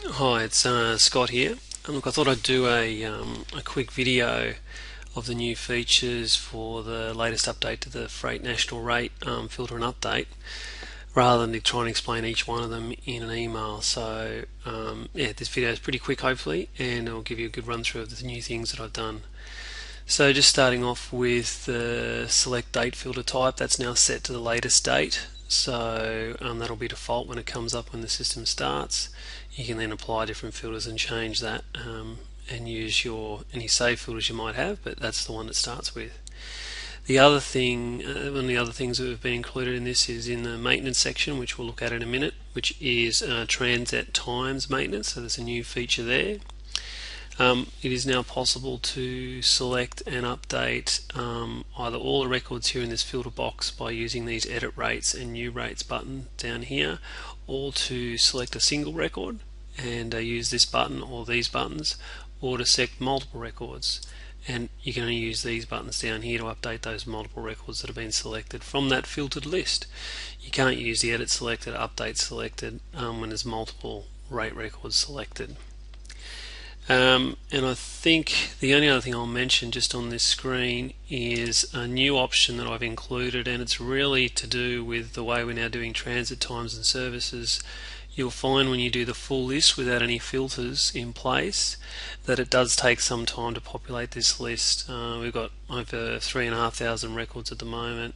Hi, it's Scott here. Look, I thought I'd do a quick video of the new features for the latest update to the Freight National Rate filter and update, rather than to try and explain each one of them in an email. So, yeah, this video is pretty quick, hopefully, and it'll give you a good run through of the new things that I've done. So, just starting off with the select date filter type, that's now set to the latest date. So that'll be default when it comes up when the system starts. You can then apply different filters and change that and use any save filters you might have, but that's the one it starts with. The other thing, one of the other things that have been included in this is in the maintenance section, which we'll look at in a minute, which is transit times maintenance. So there's a new feature there. It is now possible to select and update either all the records here in this filter box by using these edit rates and new rates button down here, or to select a single record and use this button or these buttons, or to select multiple records, and you can only use these buttons down here to update those multiple records that have been selected from that filtered list. You can't use the edit selected, update selected when there's multiple rate records selected. And I think the only other thing I'll mention just on this screen is a new option that I've included, and it's really to do with the way we're now doing transit times and services. You'll find when you do the full list without any filters in place that it does take some time to populate this list. We've got over 3,500 records at the moment.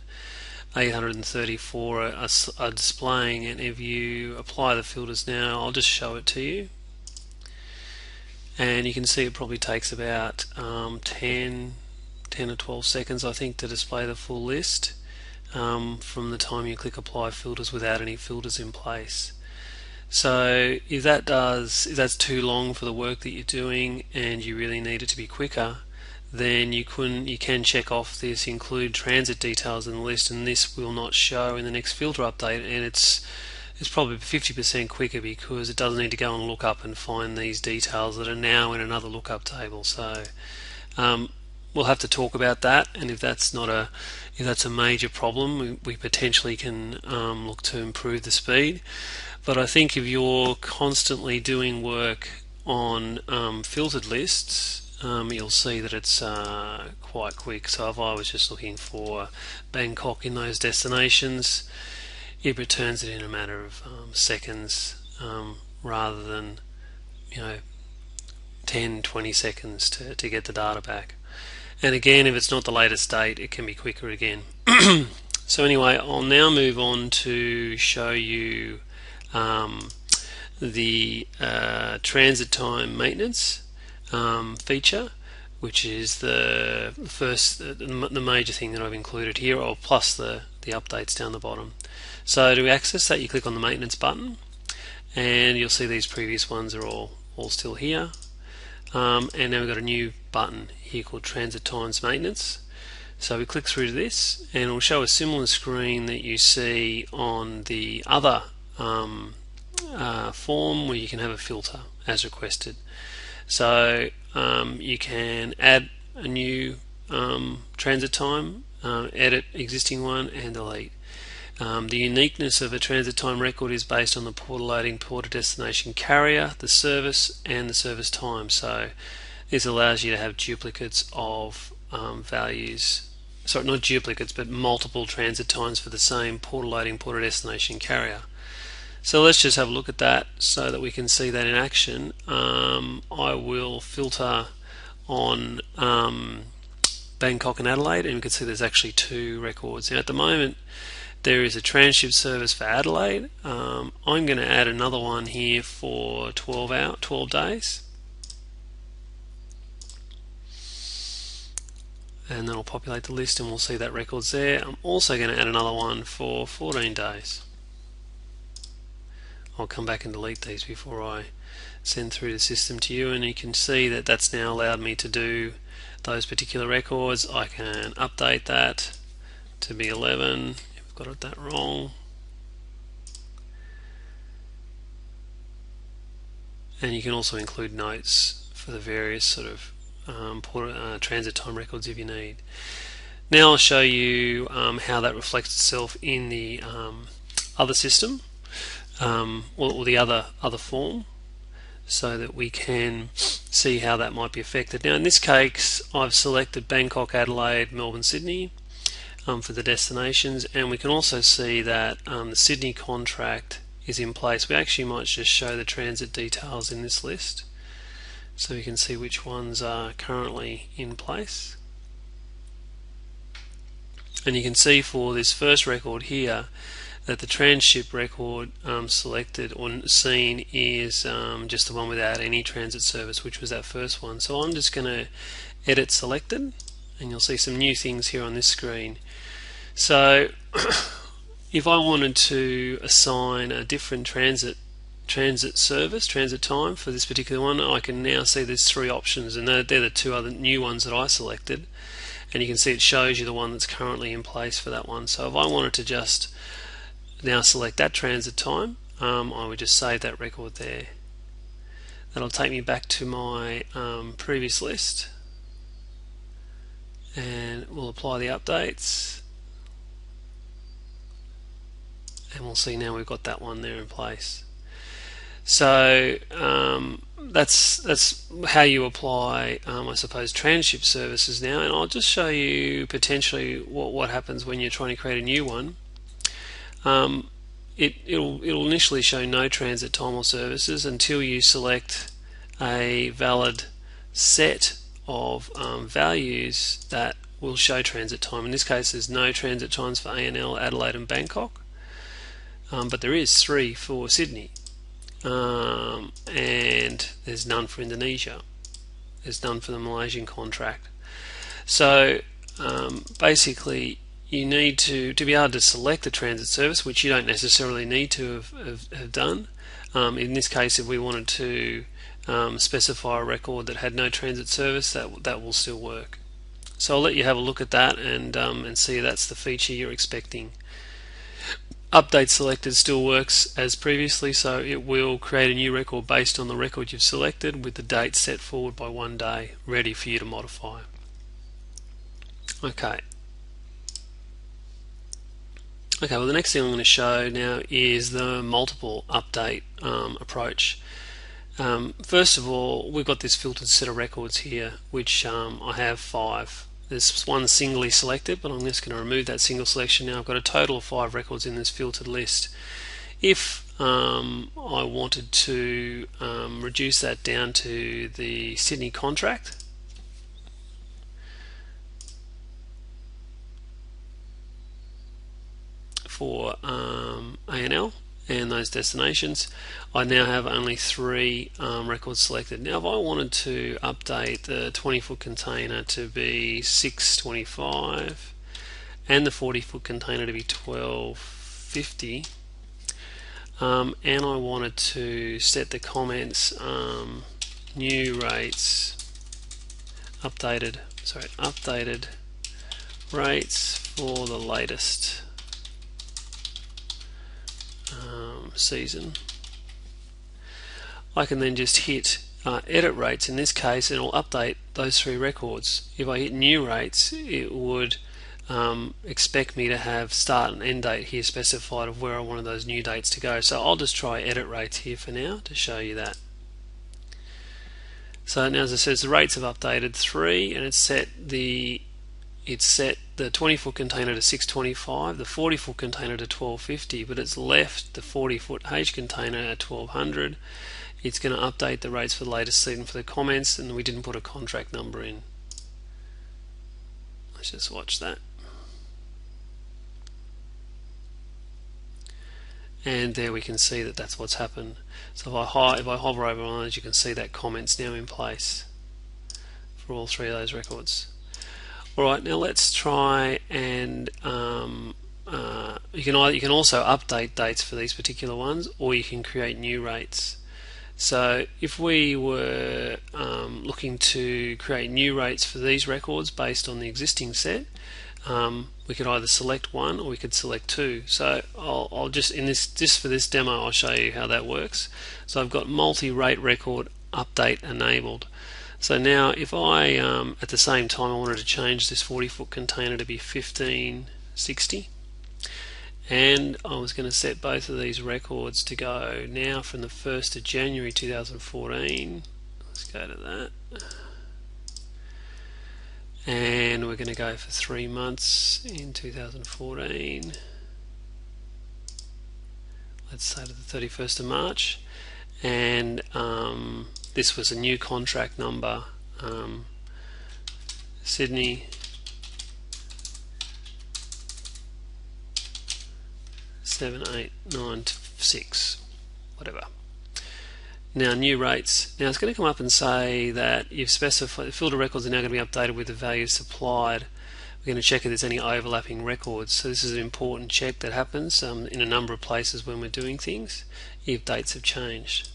834 are displaying, and if you apply the filters now, I'll just show it to you. And you can see it probably takes about 10 or 12 seconds, I think, to display the full list from the time you click apply filters without any filters in place. So if that's too long for the work that you're doing and you really need it to be quicker, then you can check off this include transit details in the list, and this will not show in the next filter update, and it's probably 50% quicker because it doesn't need to go and look up and find these details that are now in another lookup table. So we'll have to talk about that, and if that's a major problem, we potentially can look to improve the speed. But I think if you're constantly doing work on filtered lists, you'll see that it's quite quick. So if I was just looking for Bangkok in those destinations, it returns it in a matter of seconds rather than 10-20 seconds to get the data back. And again, if it's not the latest date, it can be quicker again. So anyway, I'll now move on to show you the transit time maintenance feature, which is the major thing that I've included here, or plus the updates down the bottom. So to access that, you click on the maintenance button, and you'll see these previous ones are all still here. And now we've got a new button here called transit times maintenance. So we click through to this, and it will show a similar screen that you see on the other form, where you can have a filter as requested. So you can add a new transit time, edit existing one, and delete. The uniqueness of a transit time record is based on the port loading, port to destination carrier, the service, and the service time. So this allows you to have duplicates of values. Sorry, not duplicates, but multiple transit times for the same port loading, port to destination carrier. So let's just have a look at that so that we can see that in action. I will filter on Bangkok and Adelaide, and we can see there's actually two records. Now at the moment there is a transship service for Adelaide. I'm going to add another one here for 12 days, and then I'll populate the list and we'll see that record's there. I'm also going to add another one for 14 days. I'll come back and delete these before I send through the system to you, and you can see that that's now allowed me to do those particular records. I can update that to be 11 if I've got that wrong, and you can also include notes for the various sort of transit time records if you need. Now I'll show you how that reflects itself in the other system, or the other form. so that we can see how that might be affected. Now in this case I've selected Bangkok, Adelaide, Melbourne, Sydney for the destinations, and we can also see that the Sydney contract is in place. We actually might just show the transit details in this list so we can see which ones are currently in place. And you can see for this first record here that the transship record selected or seen is just the one without any transit service, which was that first one. So I'm just going to edit selected, and you'll see some new things here on this screen. So if I wanted to assign a different transit time for this particular one, I can now see there's three options, and they're the two other new ones that I selected, and you can see it shows you the one that's currently in place for that one. So if I wanted to just now select that transit time, I would just save that record there. That'll take me back to my previous list, and we'll apply the updates, and we'll see now we've got that one there in place. So that's how you apply, I suppose, transship services now. And I'll just show you potentially what happens when you're trying to create a new one. It'll initially show no transit time or services until you select a valid set of values that will show transit time. In this case, there's no transit times for ANL, Adelaide and Bangkok, but there is 3 for Sydney, and there's none for Indonesia. There's none for the Malaysian contract. So basically you need to be able to select a transit service, which you don't necessarily need to have done. In this case, if we wanted to specify a record that had no transit service, that will still work. So I'll let you have a look at that and see if that's the feature you're expecting. Update selected still works as previously, so it will create a new record based on the record you've selected with the date set forward by 1 day, ready for you to modify. Okay, well, the next thing I'm going to show now is the multiple update approach. First of all, we've got this filtered set of records here, which I have 5. There's one singly selected, but I'm just going to remove that single selection now. I've got a total of 5 records in this filtered list. If I wanted to reduce that down to the Sydney contract, for ANL and those destinations, I now have only 3 records selected. Now if I wanted to update the 20-foot container to be 625 and the 40-foot container to be 1250, and I wanted to set the comments new rates, updated rates for the latest season, I can then just hit edit rates. In this case, it will update those 3 records. If I hit new rates, it would expect me to have start and end date here specified of where I wanted those new dates to go. So I'll just try edit rates here for now to show you that. So now, as I said, the rates have updated 3, and it's set the 20-foot container to 625, the 40-foot container to 1250, but it's left the 40-foot H container at 1200. It's going to update the rates for the latest season for the comments, and we didn't put a contract number in. Let's just watch that. And there we can see that that's what's happened. So if I hover over on it, you can see that comment's now in place for all 3 of those records. Alright, now let's try and you can also update dates for these particular ones, or you can create new rates. So if we were looking to create new rates for these records based on the existing set, we could either select one or we could select 2. So I'll just for this demo, I'll show you how that works. So I've got multi-rate record update enabled. So now if I at the same time I wanted to change this 40-foot container to be 1560, And I was going to set both of these records to go now from the 1st of January 2014. Let's go to that. And we're going to go for 3 months in 2014. Let's say to the 31st of March. And this was a new contract number, Sydney 7896, whatever. Now new rates. Now it's going to come up and say that you've specified the filter records are now going to be updated with the values supplied. We're going to check if there's any overlapping records. So this is an important check that happens in a number of places when we're doing things if dates have changed.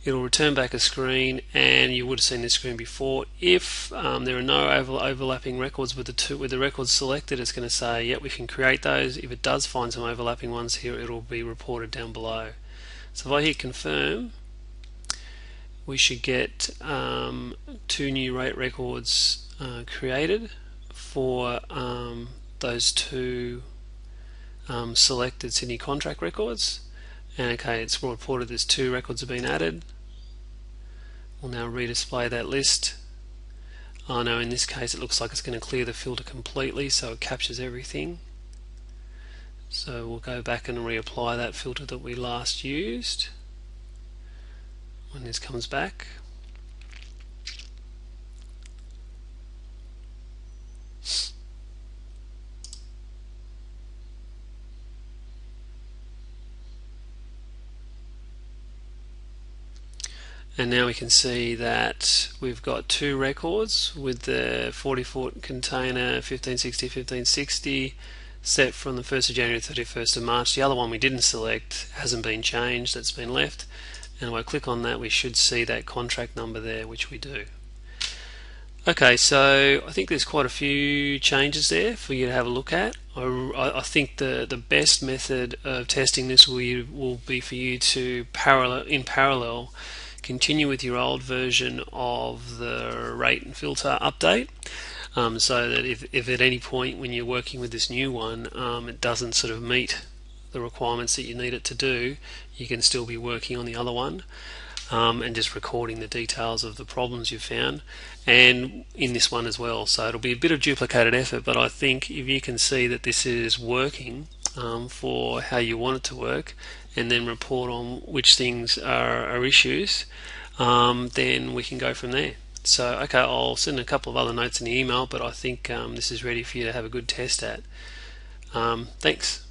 It'll return back a screen, and you would have seen this screen before. If there are no overlapping records with the records selected, it's going to say, yep, we can create those. If it does find some overlapping ones here, it'll be reported down below. So if I hit confirm, we should get 2 new rate records created for those 2 selected Sydney contract records. And okay, it's reported there's 2 records have been added. We'll now redisplay that list. Oh no, in this case it looks like it's going to clear the filter completely, so it captures everything. So we'll go back and reapply that filter that we last used when this comes back. And now we can see that we've got 2 records with the 40-foot container 1560 set from the 1st of January to 31st of March. The other one we didn't select hasn't been changed, that's been left. And if I click on that, we should see that contract number there, which we do. Okay, so I think there's quite a few changes there for you to have a look at. I think the best method of testing this will be for you to in parallel continue with your old version of the rate and filter update, so that if at any point when you're working with this new one it doesn't sort of meet the requirements that you need it to do, you can still be working on the other one and just recording the details of the problems you've found, and in this one as well. So it'll be a bit of duplicated effort, but I think if you can see that this is working for how you want it to work, and then report on which things are issues, then we can go from there. So okay, I'll send a couple of other notes in the email, but I think this is ready for you to have a good test at. Thanks.